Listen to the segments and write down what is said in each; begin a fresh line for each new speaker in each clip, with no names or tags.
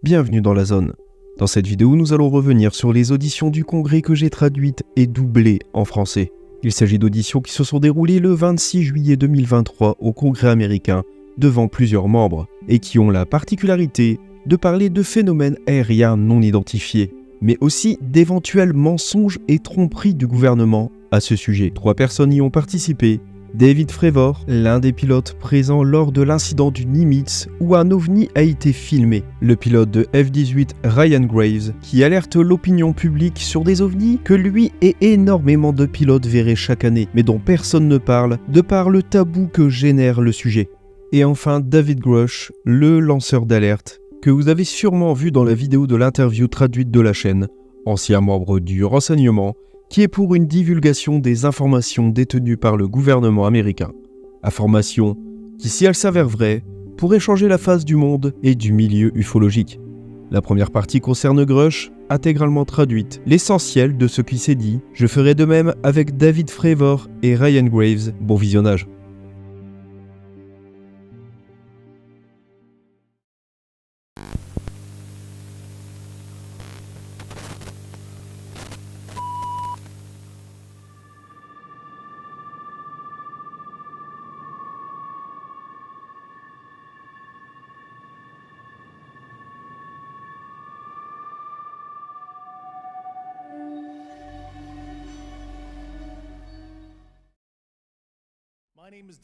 Bienvenue dans la zone. Dans cette vidéo, nous allons revenir sur les auditions du Congrès que j'ai traduites et doublées en français. Il s'agit d'auditions qui se sont déroulées le 26 juillet 2023 au Congrès américain devant plusieurs membres et qui ont la particularité de parler de phénomènes aériens non identifiés, mais aussi d'éventuels mensonges et tromperies du gouvernement à ce sujet. 3 personnes y ont participé. David Fravor, l'un des pilotes présents lors de l'incident du Nimitz où un ovni a été filmé. Le pilote de F-18 Ryan Graves, qui alerte l'opinion publique sur des ovnis que lui et énormément de pilotes verraient chaque année, mais dont personne ne parle, de par le tabou que génère le sujet. Et enfin David Grush, le lanceur d'alerte, que vous avez sûrement vu dans la vidéo de l'interview traduite de la chaîne, ancien membre du renseignement, qui est pour une divulgation des informations détenues par le gouvernement américain. Informations qui, si elles s'avèrent vraies, pourraient changer la face du monde et du milieu ufologique. La première partie concerne Grush, intégralement traduite. L'essentiel de ce qui s'est dit, je ferai de même avec David Fravor et Ryan Graves. Bon visionnage.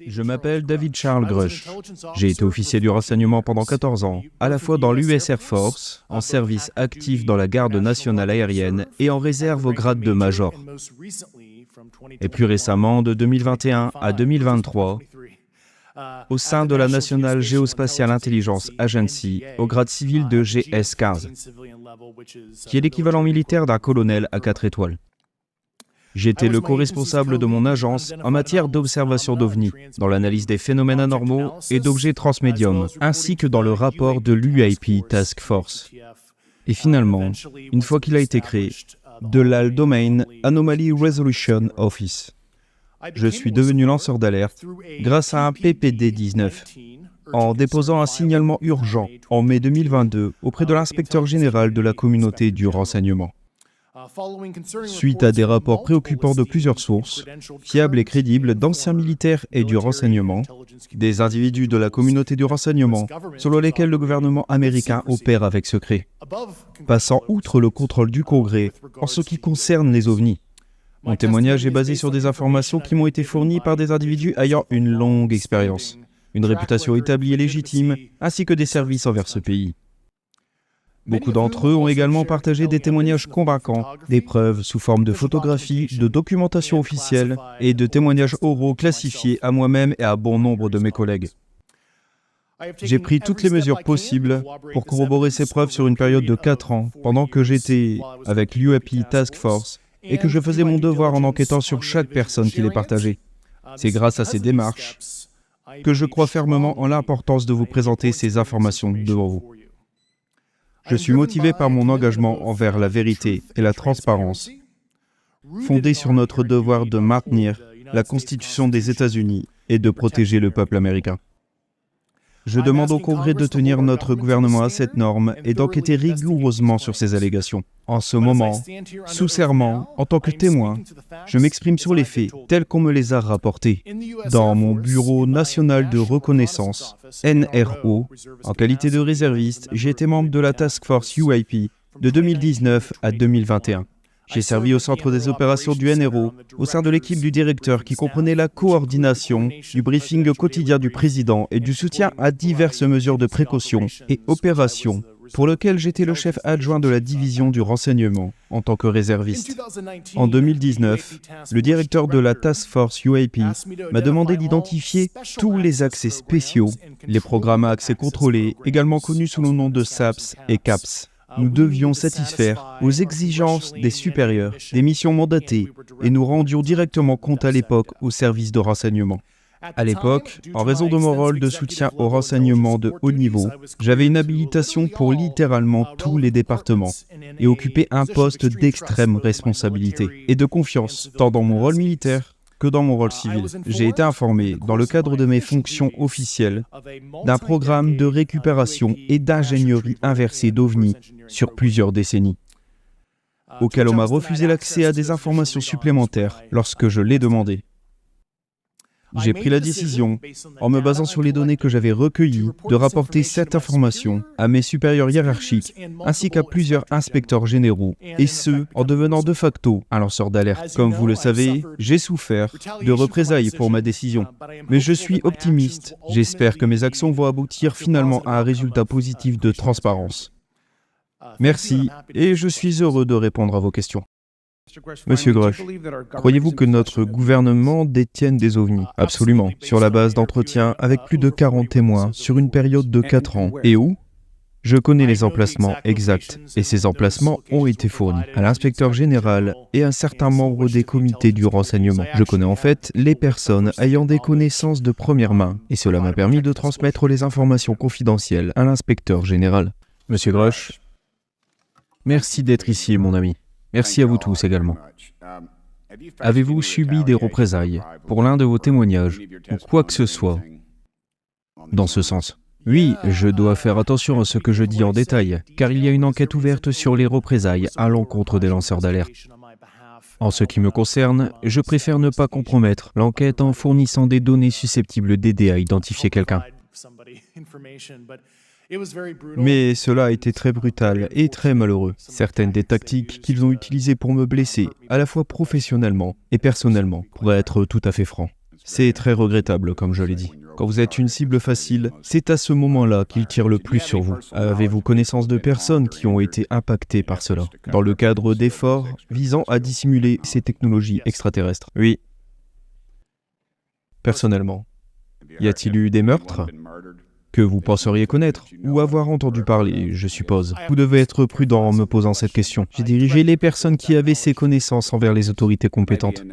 Je m'appelle David Charles Grush. J'ai été officier du renseignement pendant 14 ans, à la fois dans l'US Air Force, en service actif dans la garde nationale aérienne et en réserve au grade de major. Et plus récemment, de 2021 à 2023, au sein de la National Geospatial Intelligence Agency, au grade civil de GS-15, qui est l'équivalent militaire d'un colonel à 4 étoiles. J'étais le co-responsable de mon agence en matière d'observation d'OVNI, dans l'analyse des phénomènes anormaux et d'objets transmédiums, ainsi que dans le rapport de l'UAP Task Force. Et finalement, une fois qu'il a été créé, de l'AL Domain Anomaly Resolution Office. Je suis devenu lanceur d'alerte grâce à un PPD-19, en déposant un signalement urgent en mai 2022 auprès de l'inspecteur général de la communauté du renseignement. Suite à des rapports préoccupants de plusieurs sources, fiables et crédibles d'anciens militaires et du renseignement, des individus de la communauté du renseignement, selon lesquels le gouvernement américain opère avec secret, passant outre le contrôle du Congrès en ce qui concerne les ovnis. Mon témoignage est basé sur des informations qui m'ont été fournies par des individus ayant une longue expérience, une réputation établie et légitime, ainsi que des services envers ce pays. Beaucoup d'entre eux ont également partagé des témoignages convaincants, des preuves sous forme de photographies, de documentation officielle et de témoignages oraux classifiés à moi-même et à bon nombre de mes collègues. J'ai pris toutes les mesures possibles pour corroborer ces preuves sur une période de 4 ans, pendant que j'étais avec l'UAP Task Force et que je faisais mon devoir en enquêtant sur chaque personne qui les partageait. C'est grâce à ces démarches que je crois fermement en l'importance de vous présenter ces informations devant vous. Je suis motivé par mon engagement envers la vérité et la transparence, fondé sur notre devoir de maintenir la Constitution des États-Unis et de protéger le peuple américain. Je demande au Congrès de tenir notre gouvernement à cette norme et d'enquêter rigoureusement sur ces allégations. En ce moment, sous serment, en tant que témoin, je m'exprime sur les faits tels qu'on me les a rapportés. Dans mon Bureau national de reconnaissance, NRO, en qualité de réserviste, j'ai été membre de la Task Force UAP de 2019 à 2021. J'ai servi au centre des opérations du NRO, au sein de l'équipe du directeur qui comprenait la coordination du briefing quotidien du président et du soutien à diverses mesures de précaution et opérations, pour lequel j'étais le chef adjoint de la division du renseignement en tant que réserviste. En 2019, le directeur de la Task Force UAP m'a demandé d'identifier tous les accès spéciaux, les programmes à accès contrôlé, également connus sous le nom de SAPS et CAPS. Nous devions satisfaire aux exigences des supérieurs, des missions mandatées, et nous rendions directement compte à l'époque au service de renseignement. À l'époque, en raison de mon rôle de soutien au renseignement de haut niveau, j'avais une habilitation pour littéralement tous les départements et occupais un poste d'extrême responsabilité et de confiance, tant dans mon rôle militaire que dans mon rôle civil. J'ai été informé, dans le cadre de mes fonctions officielles, d'un programme de récupération et d'ingénierie inversée d'OVNI sur plusieurs décennies, auquel on m'a refusé l'accès à des informations supplémentaires lorsque je l'ai demandé. J'ai pris la décision, en me basant sur les données que j'avais recueillies, de rapporter cette information à mes supérieurs hiérarchiques, ainsi qu'à plusieurs inspecteurs généraux, et ce, en devenant de facto un lanceur d'alerte. Comme vous le savez, j'ai souffert de représailles pour ma décision, mais je suis optimiste. J'espère que mes actions vont aboutir finalement à un résultat positif de transparence. Merci, et je suis heureux de répondre à vos questions. Monsieur Grush, croyez-vous que notre gouvernement détienne des ovnis? Absolument, sur la base d'entretiens avec plus de 40 témoins sur une période de 4 ans. Et où? Je connais les emplacements exacts, et ces emplacements ont été fournis à l'inspecteur général et à un certain membre des comités du renseignement. Je connais en fait les personnes ayant des connaissances de première main, et cela m'a permis de transmettre les informations confidentielles à l'inspecteur général. Monsieur Grush, merci d'être ici, mon ami. Merci à vous tous également. Avez-vous subi des représailles pour l'un de vos témoignages ou quoi que ce soit dans ce sens? Oui, je dois faire attention à ce que je dis en détail, car il y a une enquête ouverte sur les représailles à l'encontre des lanceurs d'alerte. En ce qui me concerne, je préfère ne pas compromettre l'enquête en fournissant des données susceptibles d'aider à identifier quelqu'un. Mais cela a été très brutal et très malheureux. Certaines des tactiques qu'ils ont utilisées pour me blesser, à la fois professionnellement et personnellement, pour être tout à fait franc. C'est très regrettable, comme je l'ai dit. Quand vous êtes une cible facile, c'est à ce moment-là qu'ils tirent le plus sur vous. Avez-vous connaissance de personnes qui ont été impactées par cela, dans le cadre d'efforts visant à dissimuler ces technologies extraterrestres? Oui. Personnellement. Y a-t-il eu des meurtres que vous penseriez connaître ou avoir entendu parler, je suppose? Vous devez être prudent en me posant cette question. J'ai dirigé les personnes qui avaient ces connaissances envers les autorités compétentes.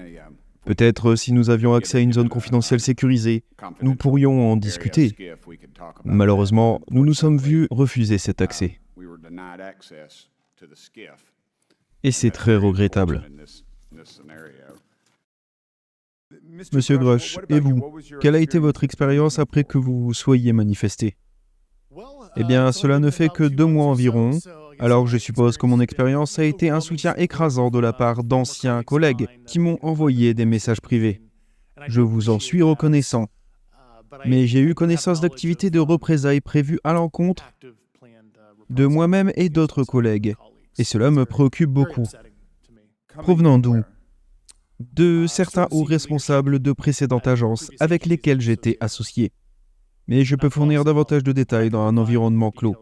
Peut-être si nous avions accès à une zone confidentielle sécurisée, nous pourrions en discuter. Malheureusement, nous nous sommes vus refuser cet accès. Et c'est très regrettable. Monsieur Grush, et vous, quelle a été votre expérience après que vous vous soyez manifesté? Eh bien, cela ne fait que 2 mois environ, alors je suppose que mon expérience a été un soutien écrasant de la part d'anciens collègues qui m'ont envoyé des messages privés. Je vous en suis reconnaissant, mais j'ai eu connaissance d'activités de représailles prévues à l'encontre de moi-même et d'autres collègues, et cela me préoccupe beaucoup. Provenant d'où? De certains hauts responsables de précédentes agences avec lesquelles j'étais associé. Mais je peux fournir davantage de détails dans un environnement clos.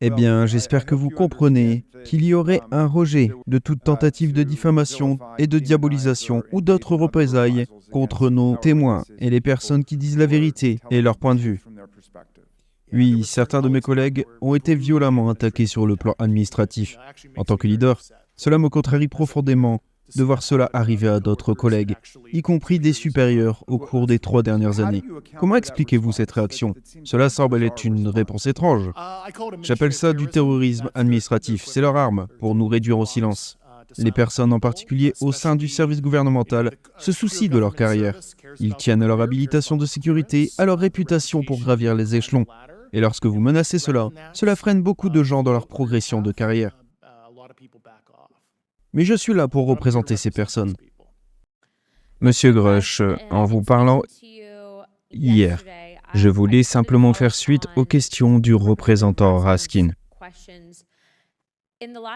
Eh bien, j'espère que vous comprenez qu'il y aurait un rejet de toute tentative de diffamation et de diabolisation ou d'autres représailles contre nos témoins et les personnes qui disent la vérité et leur point de vue. Oui, certains de mes collègues ont été violemment attaqués sur le plan administratif. En tant que leader, cela me contrarie profondément de voir cela arriver à d'autres collègues, y compris des supérieurs au cours des 3 dernières années. Comment expliquez-vous cette réaction? Cela semble être une réponse étrange. J'appelle ça du terrorisme administratif. C'est leur arme pour nous réduire au silence. Les personnes en particulier au sein du service gouvernemental se soucient de leur carrière. Ils tiennent à leur habilitation de sécurité, à leur réputation pour gravir les échelons. Et lorsque vous menacez cela, cela freine beaucoup de gens dans leur progression de carrière. Mais je suis là pour représenter ces personnes. Monsieur Grush, en vous parlant hier, je voulais simplement faire suite aux questions du représentant Raskin.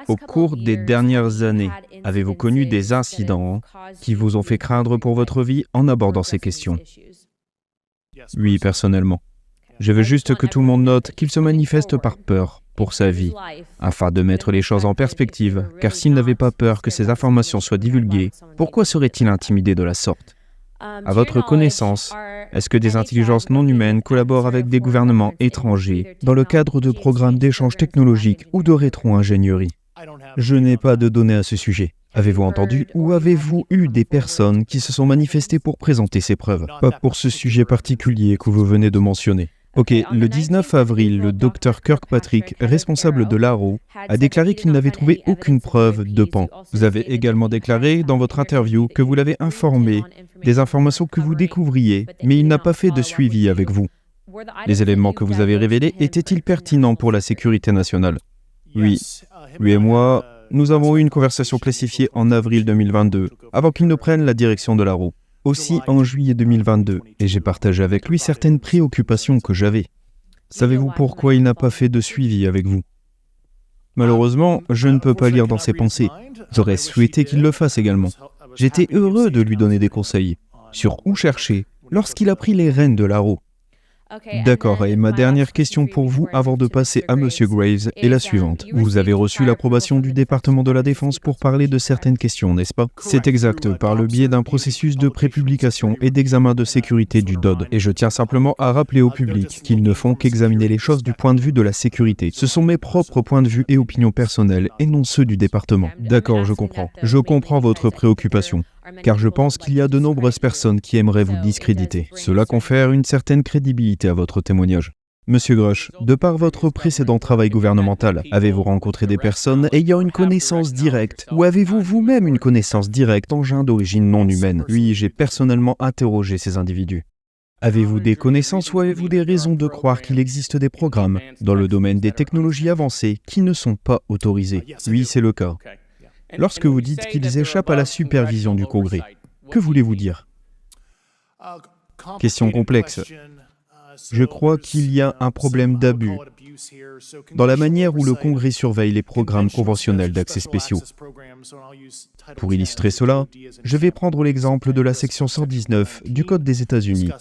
Au cours des dernières années, avez-vous connu des incidents qui vous ont fait craindre pour votre vie en abordant ces questions? Oui, personnellement. Je veux juste que tout le monde note qu'il se manifeste par peur pour sa vie, afin de mettre les choses en perspective, car s'il n'avait pas peur que ces informations soient divulguées, pourquoi serait-il intimidé de la sorte? À votre connaissance, est-ce que des intelligences non humaines collaborent avec des gouvernements étrangers dans le cadre de programmes d'échange technologique ou de rétro-ingénierie? Je n'ai pas de données à ce sujet. Avez-vous entendu ou avez-vous eu des personnes qui se sont manifestées pour présenter ces preuves? Pas pour ce sujet particulier que vous venez de mentionner.
Ok, le 19 avril, le docteur Kirkpatrick, responsable de l'ARROW, a déclaré qu'il n'avait trouvé aucune preuve de pan. Vous avez également déclaré dans votre interview que vous l'avez informé des informations que vous découvriez, mais il n'a pas fait de suivi avec vous. Les éléments que vous avez révélés étaient-ils pertinents pour la sécurité nationale? Oui. Lui et moi, nous avons eu une conversation classifiée en avril 2022, avant qu'il ne prenne la direction de l'ARROW. Aussi en juillet 2022, et j'ai partagé avec lui certaines préoccupations que j'avais. Savez-vous pourquoi il n'a pas fait de suivi avec vous? Malheureusement, je ne peux pas lire dans ses pensées. J'aurais souhaité qu'il le fasse également. J'étais heureux de lui donner des conseils sur où chercher lorsqu'il a pris les rênes de l'ARROW. D'accord, et ma dernière question pour vous avant de passer à Monsieur Graves est la suivante. Vous avez reçu l'approbation du département de la Défense pour parler de certaines questions, n'est-ce pas? C'est exact, par le biais d'un processus de prépublication et d'examen de sécurité du DOD. Et je tiens simplement à rappeler au public qu'ils ne font qu'examiner les choses du point de vue de la sécurité. Ce sont mes propres points de vue et opinions personnelles et non ceux du département. D'accord, je comprends. Je comprends votre préoccupation. Car je pense qu'il y a de nombreuses personnes qui aimeraient vous discréditer. Cela confère une certaine crédibilité à votre témoignage. Monsieur Grush, de par votre précédent travail gouvernemental, avez-vous rencontré des personnes ayant une connaissance directe ou avez-vous vous-même une connaissance directe d'engins d'origine non humaine? Oui, j'ai personnellement interrogé ces individus. Avez-vous des connaissances ou avez-vous des raisons de croire qu'il existe des programmes dans le domaine des technologies avancées qui ne sont pas autorisés? Oui, c'est le cas. Lorsque vous dites qu'ils échappent à la supervision du Congrès, que voulez-vous dire? Question complexe. Je crois qu'il y a un problème d'abus dans la manière où le Congrès surveille les programmes conventionnels d'accès spéciaux. Pour illustrer cela, je vais prendre l'exemple de la section 119 du Code des États-Unis,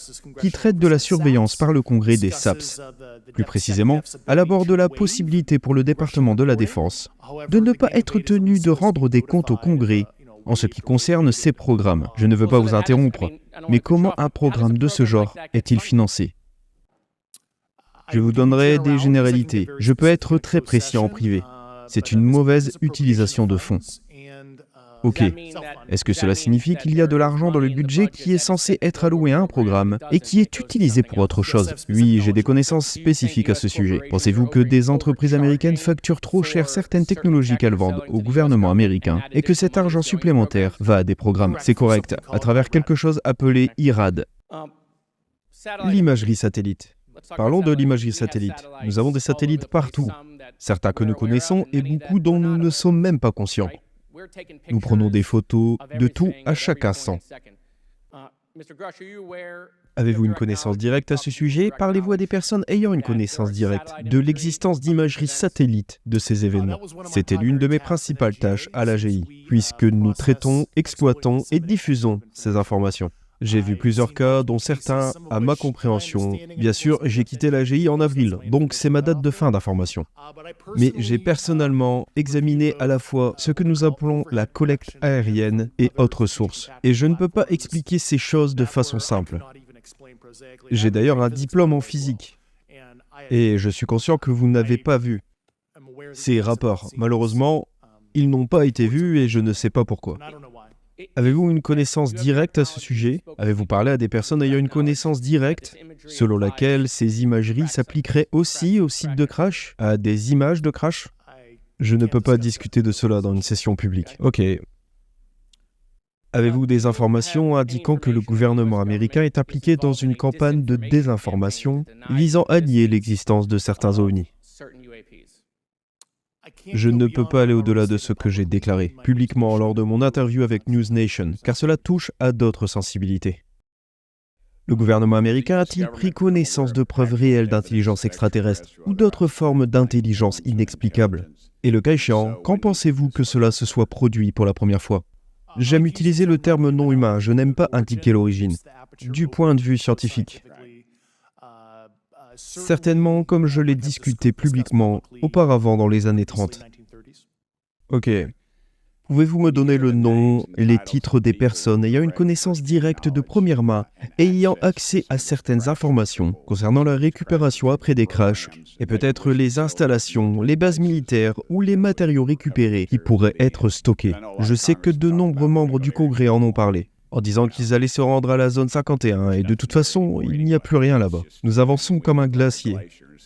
qui traite de la surveillance par le Congrès des SAPS. Plus précisément, elle aborde la possibilité pour le département de la Défense de ne pas être tenu de rendre des comptes au Congrès en ce qui concerne ces programmes. Je ne veux pas vous interrompre, mais comment un programme de ce genre est-il financé? Je vous donnerai des généralités. Je peux être très précis en privé. C'est une mauvaise utilisation de fonds. Ok. Est-ce que cela signifie qu'il y a de l'argent dans le budget qui est censé être alloué à un programme et qui est utilisé pour autre chose? Oui, j'ai des connaissances spécifiques à ce sujet. Pensez-vous que des entreprises américaines facturent trop cher certaines technologies qu'elles vendent au gouvernement américain et que cet argent supplémentaire va à des programmes? C'est correct, à travers quelque chose appelé IRAD. L'imagerie satellite. Parlons de l'imagerie satellite. Nous avons des satellites partout, certains que nous connaissons et beaucoup dont nous ne sommes même pas conscients. Nous prenons des photos de tout à chaque instant. Avez-vous une connaissance directe à ce sujet? Parlez-vous à des personnes ayant une connaissance directe de l'existence d'imagerie satellite de ces événements? C'était l'une de mes principales tâches à l'AGI, puisque nous traitons, exploitons et diffusons ces informations. J'ai vu plusieurs cas, dont certains, à ma compréhension. Bien sûr, j'ai quitté l'AGI en avril, donc c'est ma date de fin d'information. Mais j'ai personnellement examiné à la fois ce que nous appelons la collecte aérienne et autres sources. Et je ne peux pas expliquer ces choses de façon simple. J'ai d'ailleurs un diplôme en physique. Et je suis conscient que vous n'avez pas vu ces rapports. Malheureusement, ils n'ont pas été vus et je ne sais pas pourquoi. Avez-vous une connaissance directe à ce sujet? Avez-vous parlé à des personnes ayant une connaissance directe, selon laquelle ces imageries s'appliqueraient aussi au site de crash, à des images de crash? Je ne peux pas discuter de cela dans une session publique. Ok. Avez-vous des informations indiquant que le gouvernement américain est impliqué dans une campagne de désinformation visant à nier l'existence de certains OVNI? Je ne peux pas aller au-delà de ce que j'ai déclaré publiquement lors de mon interview avec News Nation, car cela touche à d'autres sensibilités. Le gouvernement américain a-t-il pris connaissance de preuves réelles d'intelligence extraterrestre ou d'autres formes d'intelligence inexplicables? Et le cas échéant, quand pensez-vous que cela se soit produit pour la première fois? J'aime utiliser le terme non humain, je n'aime pas indiquer l'origine, du point de vue scientifique. Certainement comme je l'ai discuté publiquement auparavant dans les années 30. Ok. Pouvez-vous me donner le nom et les titres des personnes ayant une connaissance directe de première main et ayant accès à certaines informations concernant la récupération après des crashs et peut-être les installations, les bases militaires ou les matériaux récupérés qui pourraient être stockés? Je sais que de nombreux membres du Congrès en ont parlé. en disant qu'ils allaient se rendre à la zone 51 et de toute façon, il n'y a plus rien là-bas. Nous avançons comme un glacier.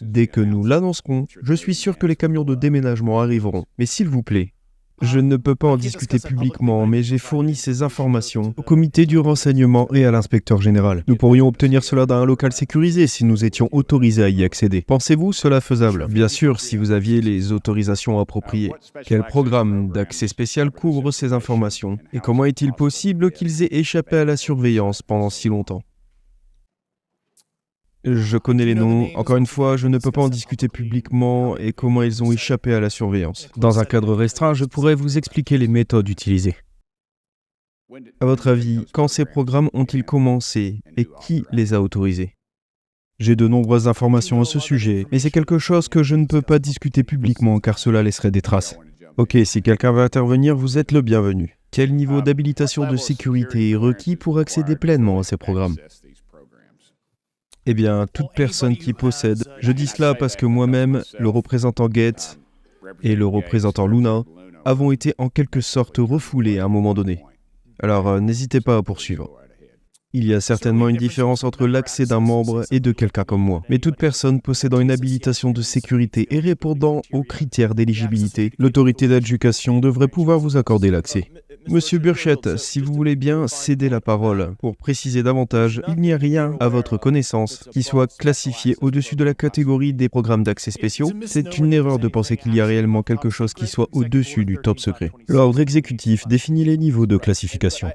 Dès que nous l'annoncerons, je suis sûr que les camions de déménagement arriveront. Mais s'il vous plaît, je ne peux pas en discuter publiquement, mais j'ai fourni ces informations au comité du renseignement et à l'inspecteur général. Nous pourrions obtenir cela dans un local sécurisé si nous étions autorisés à y accéder. Pensez-vous cela faisable? Bien sûr, si vous aviez les autorisations appropriées. Quel programme d'accès spécial couvre ces informations? Et comment est-il possible qu'ils aient échappé à la surveillance pendant si longtemps? Je connais les noms. Encore une fois, je ne peux pas en discuter publiquement et comment ils ont échappé à la surveillance. Dans un cadre restreint, je pourrais vous expliquer les méthodes utilisées. À votre avis, quand ces programmes ont-ils commencé et qui les a autorisés? J'ai de nombreuses informations à ce sujet, mais c'est quelque chose que je ne peux pas discuter publiquement car cela laisserait des traces. Ok, si quelqu'un va intervenir, vous êtes le bienvenu. Quel niveau d'habilitation de sécurité est requis pour accéder pleinement à ces programmes? Eh bien, toute personne qui possède, je dis cela parce que moi-même, le représentant Gates et le représentant Luna avons été en quelque sorte refoulés à un moment donné. Alors, n'hésitez pas à poursuivre. Il y a certainement une différence entre l'accès d'un membre et de quelqu'un comme moi. Mais toute personne possédant une habilitation de sécurité et répondant aux critères d'éligibilité, l'autorité d'adjudication devrait pouvoir vous accorder l'accès. Monsieur Burchett, si vous voulez bien céder la parole. Pour préciser davantage, il n'y a rien, à votre connaissance, qui soit classifié au-dessus de la catégorie des programmes d'accès spéciaux. C'est une erreur de penser qu'il y a réellement quelque chose qui soit au-dessus du top secret. L'ordre exécutif définit les niveaux de classification.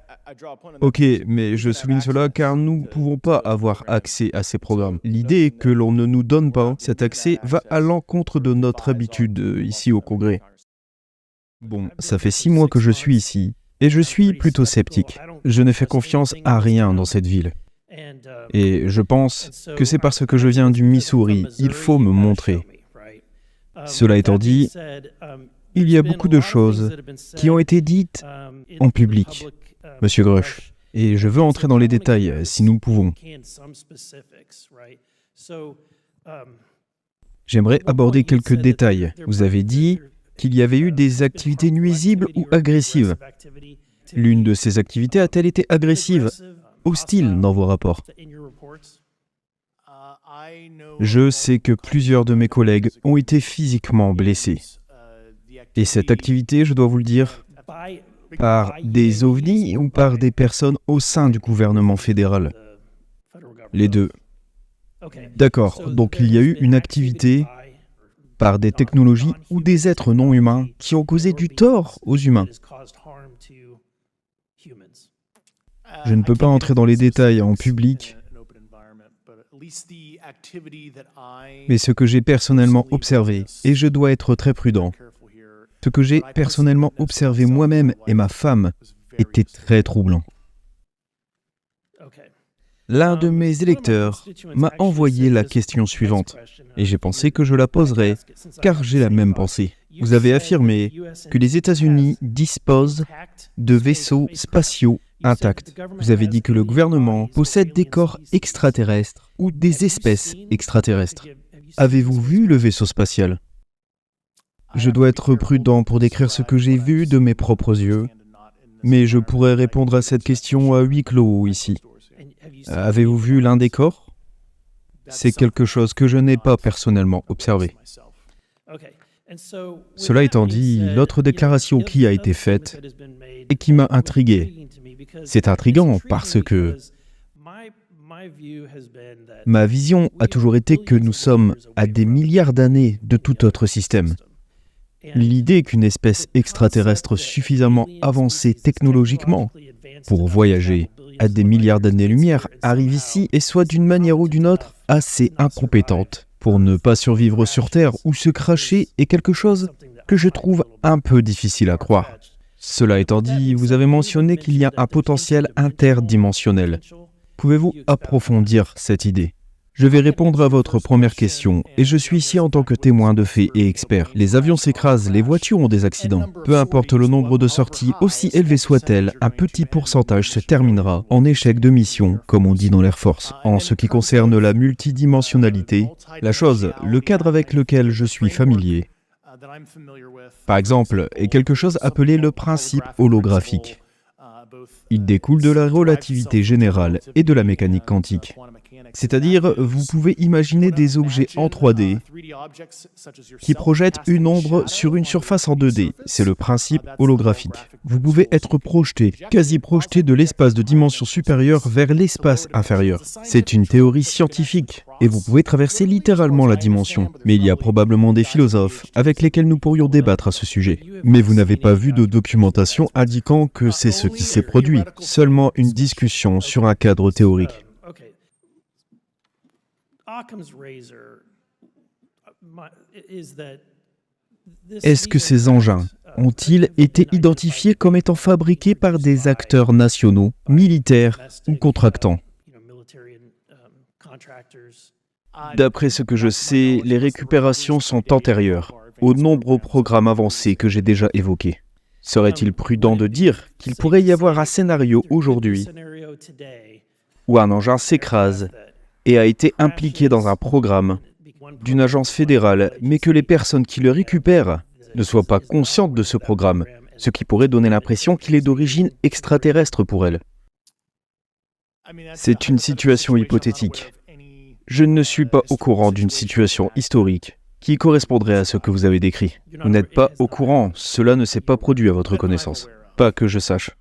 Ok, mais je souligne cela car nous ne pouvons pas avoir accès à ces programmes. L'idée que l'on ne nous donne pas cet accès va à l'encontre de notre habitude ici au Congrès. Bon, ça fait 6 mois que je suis ici, et je suis plutôt sceptique. Je ne fais confiance à rien dans cette ville. Et je pense que c'est parce que je viens du Missouri, il faut me montrer. Cela étant dit, il y a beaucoup de choses qui ont été dites en public, Monsieur Grush, et je veux entrer dans les détails, si nous pouvons. J'aimerais aborder quelques détails. Vous avez dit qu'il y avait eu des activités nuisibles ou agressives. L'une de ces activités a-t-elle été agressive, hostile dans vos rapports? Je sais que plusieurs de mes collègues ont été physiquement blessés. Et cette activité, je dois vous le dire, par des ovnis ou par des personnes au sein du gouvernement fédéral? Les deux. D'accord, donc il y a eu une activité par des technologies ou des êtres non humains qui ont causé du tort aux humains. Je ne peux pas entrer dans les détails en public, mais ce que j'ai personnellement observé, et je dois être très prudent, ce que j'ai personnellement observé moi-même et ma femme était très troublant. L'un de mes électeurs m'a envoyé la question suivante, et j'ai pensé que je la poserais, car j'ai la même pensée. Vous avez affirmé que les États-Unis disposent de vaisseaux spatiaux intacts. Vous avez dit que le gouvernement possède des corps extraterrestres ou des espèces extraterrestres. Avez-vous vu le vaisseau spatial? Je dois être prudent pour décrire ce que j'ai vu de mes propres yeux, mais je pourrais répondre à cette question à huis clos ici. Avez-vous vu l'un des corps? C'est quelque chose que je n'ai pas personnellement observé. Cela étant dit, l'autre déclaration qui a été faite et qui m'a intrigué, c'est intriguant parce que ma vision a toujours été que nous sommes à des milliards d'années de tout autre système. L'idée qu'une espèce extraterrestre suffisamment avancée technologiquement pour voyager à des milliards d'années-lumière arrive ici et soit d'une manière ou d'une autre assez incompétente pour ne pas survivre sur Terre ou se cracher est quelque chose que je trouve un peu difficile à croire. Cela étant dit, vous avez mentionné qu'il y a un potentiel interdimensionnel. Pouvez-vous approfondir cette idée? Je vais répondre à votre première question, et je suis ici en tant que témoin de faits et expert. Les avions s'écrasent, les voitures ont des accidents. Peu importe le nombre de sorties, aussi élevé soit-elle, un petit pourcentage se terminera en échec de mission, comme on dit dans l'Air Force. En ce qui concerne la multidimensionnalité, la chose, le cadre avec lequel je suis familier, par exemple, est quelque chose appelé le principe holographique. Il découle de la relativité générale et de la mécanique quantique. C'est-à-dire, vous pouvez imaginer des objets en 3D qui projettent une ombre sur une surface en 2D. C'est le principe holographique. Vous pouvez être projeté, quasi projeté de l'espace de dimension supérieure vers l'espace inférieur. C'est une théorie scientifique et vous pouvez traverser littéralement la dimension. Mais il y a probablement des philosophes avec lesquels nous pourrions débattre à ce sujet. Mais vous n'avez pas vu de documentation indiquant que c'est ce qui s'est produit. Seulement une discussion sur un cadre théorique. Est-ce que ces engins ont-ils été identifiés comme étant fabriqués par des acteurs nationaux, militaires ou contractants ? D'après ce que je sais, les récupérations sont antérieures aux nombreux programmes avancés que j'ai déjà évoqués. Serait-il prudent de dire qu'il pourrait y avoir un scénario aujourd'hui où un engin s'écrase et a été impliqué dans un programme d'une agence fédérale, mais que les personnes qui le récupèrent ne soient pas conscientes de ce programme, ce qui pourrait donner l'impression qu'il est d'origine extraterrestre pour elles. C'est une situation hypothétique. Je ne suis pas au courant d'une situation historique qui correspondrait à ce que vous avez décrit. Vous n'êtes pas au courant, cela ne s'est pas produit à votre connaissance. Pas que je sache.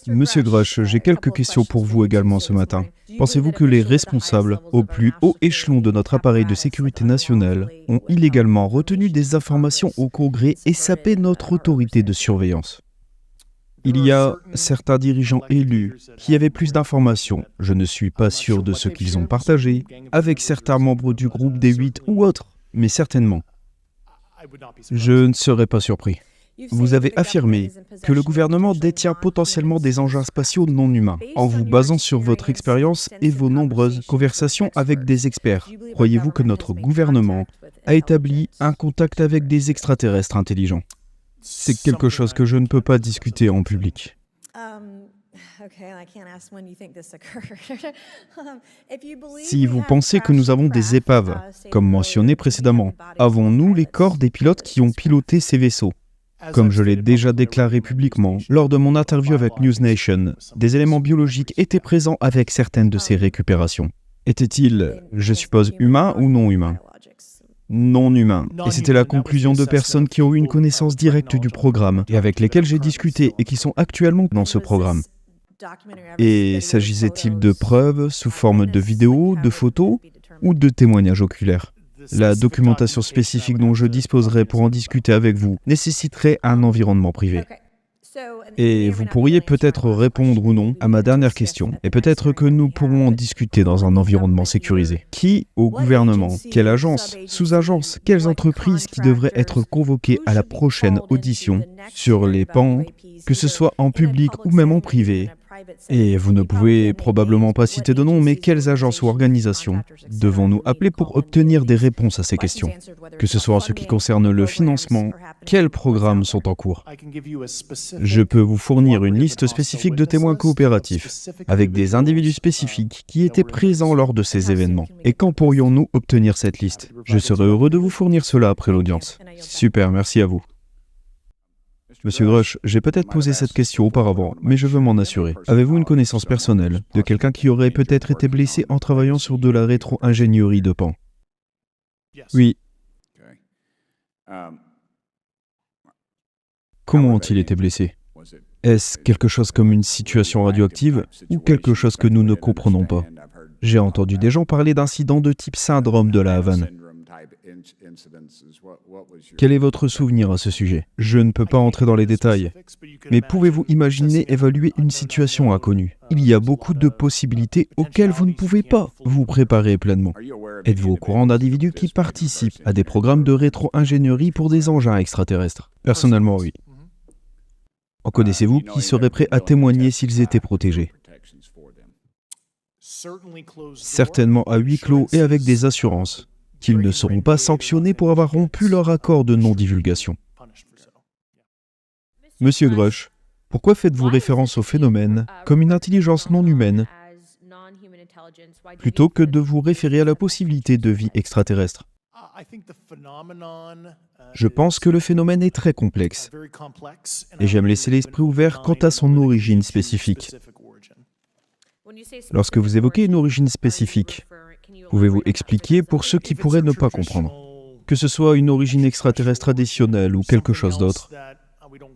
Monsieur Grush, j'ai quelques questions pour vous également ce matin. Pensez-vous que les responsables au plus haut échelon de notre appareil de sécurité nationale ont illégalement retenu des informations au Congrès et sapé notre autorité de surveillance ? Il y a certains dirigeants élus qui avaient plus d'informations, je ne suis pas sûr de ce qu'ils ont partagé, avec certains membres du groupe des 8 ou autres, mais certainement. Je ne serais pas surpris. Vous avez affirmé que le gouvernement détient potentiellement des engins spatiaux non humains. En vous basant sur votre expérience et vos nombreuses conversations avec des experts, croyez-vous que notre gouvernement a établi un contact avec des extraterrestres intelligents ? C'est quelque chose que je ne peux pas discuter en public. Si vous pensez que nous avons des épaves, comme mentionné précédemment, avons-nous les corps des pilotes qui ont piloté ces vaisseaux ? Comme je l'ai déjà déclaré publiquement lors de mon interview avec News Nation, des éléments biologiques étaient présents avec certaines de ces récupérations. Étaient-ils, je suppose, humains ou non humains ? Non humains. Et c'était la conclusion de personnes qui ont eu une connaissance directe du programme et avec lesquelles j'ai discuté et qui sont actuellement dans ce programme. Et s'agissait-il de preuves sous forme de vidéos, de photos ou de témoignages oculaires ? La documentation spécifique dont je disposerai pour en discuter avec vous nécessiterait un environnement privé. Et vous pourriez peut-être répondre ou non à ma dernière question, et peut-être que nous pourrons en discuter dans un environnement sécurisé. Qui au gouvernement, quelle agence, sous-agence, quelles entreprises qui devraient être convoquées à la prochaine audition sur les pans, que ce soit en public ou même en privé? Et vous ne pouvez probablement pas citer de nom, mais quelles agences ou organisations devons-nous appeler pour obtenir des réponses à ces questions? Que ce soit en ce qui concerne le financement, quels programmes sont en cours? Je peux vous fournir une liste spécifique de témoins coopératifs, avec des individus spécifiques qui étaient présents lors de ces événements. Et quand pourrions-nous obtenir cette liste? Je serais heureux de vous fournir cela après l'audience. Super, merci à vous. Monsieur Grush, j'ai peut-être posé cette question auparavant, mais je veux m'en assurer. Avez-vous une connaissance personnelle de quelqu'un qui aurait peut-être été blessé en travaillant sur de la rétro-ingénierie de Pan? Oui. Comment ont-ils été blessés? Est-ce quelque chose comme une situation radioactive ou quelque chose que nous ne comprenons pas? J'ai entendu des gens parler d'incidents de type syndrome de la Havane. Quel est votre souvenir à ce sujet? Je ne peux pas entrer dans les détails, mais pouvez-vous imaginer évaluer une situation inconnue? Il y a beaucoup de possibilités auxquelles vous ne pouvez pas vous préparer pleinement. Êtes-vous au courant d'individus qui participent à des programmes de rétro-ingénierie pour des engins extraterrestres? Personnellement, oui. En connaissez-vous qui seraient prêts à témoigner s'ils étaient protégés? Certainement à huis clos et avec des assurances qu'ils ne seront pas sanctionnés pour avoir rompu leur accord de non-divulgation. Monsieur Grush, pourquoi faites-vous référence au phénomène comme une intelligence non humaine plutôt que de vous référer à la possibilité de vie extraterrestre? Je pense que le phénomène est très complexe et j'aime laisser l'esprit ouvert quant à son origine spécifique. Lorsque vous évoquez une origine spécifique, pouvez-vous expliquer pour ceux qui pourraient ne pas comprendre? Que ce soit une origine extraterrestre traditionnelle ou quelque chose d'autre,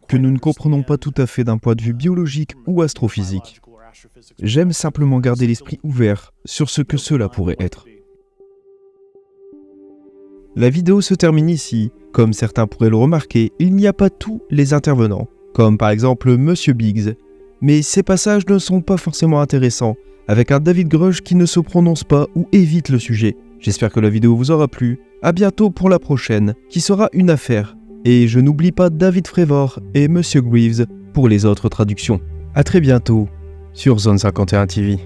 que nous ne comprenons pas tout à fait d'un point de vue biologique ou astrophysique. J'aime simplement garder l'esprit ouvert sur ce que cela pourrait être. La vidéo se termine ici. Comme certains pourraient le remarquer, il n'y a pas tous les intervenants, comme par exemple Monsieur Biggs. Mais ces passages ne sont pas forcément intéressants, avec un David Grusch qui ne se prononce pas ou évite le sujet. J'espère que la vidéo vous aura plu. À bientôt pour la prochaine, qui sera une affaire. Et je n'oublie pas David Frévor et Monsieur Greaves pour les autres traductions. À très bientôt sur Zone 51 TV.